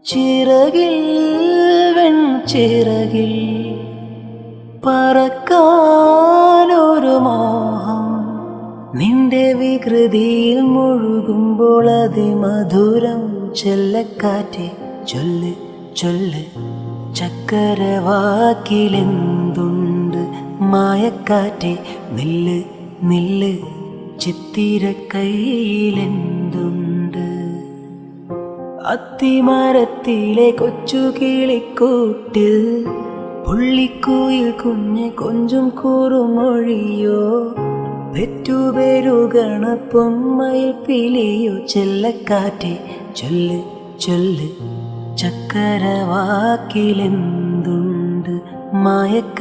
ചിറകിൽ വെൺചിറകിൽ പറക്കാനൊരു മോഹം, നിന്റെ വികൃതിയിൽ മുഴുകുമ്പോൾ അതിമധുരം. ചെല്ലക്കാറ്റെ ചൊല്ല് ചൊല്ല്, ചക്കരവാക്കിലെന്തുണ്ട്? മായക്കാറ്റെ നില്ല് നില്ല്, ചിത്തിരക്കൈയിലെന്തുണ്ട്? അത്തിമരത്തിലെ കൊച്ചു കിളിക്കൂട്ടിൽ പുള്ളിക്കുയിൽ കുഞ്ഞ് കൊഞ്ചും കുറുമൊഴിയോ? പെറ്റുപെരുകണ പൊന്മയിൽ പിലിയോ? ചെല്ലക്കാറ്റെ ചൊല്ല് ചൊല്ല്, ചക്കരവാക്കിലെന്തുണ്ട്? മായക്കാ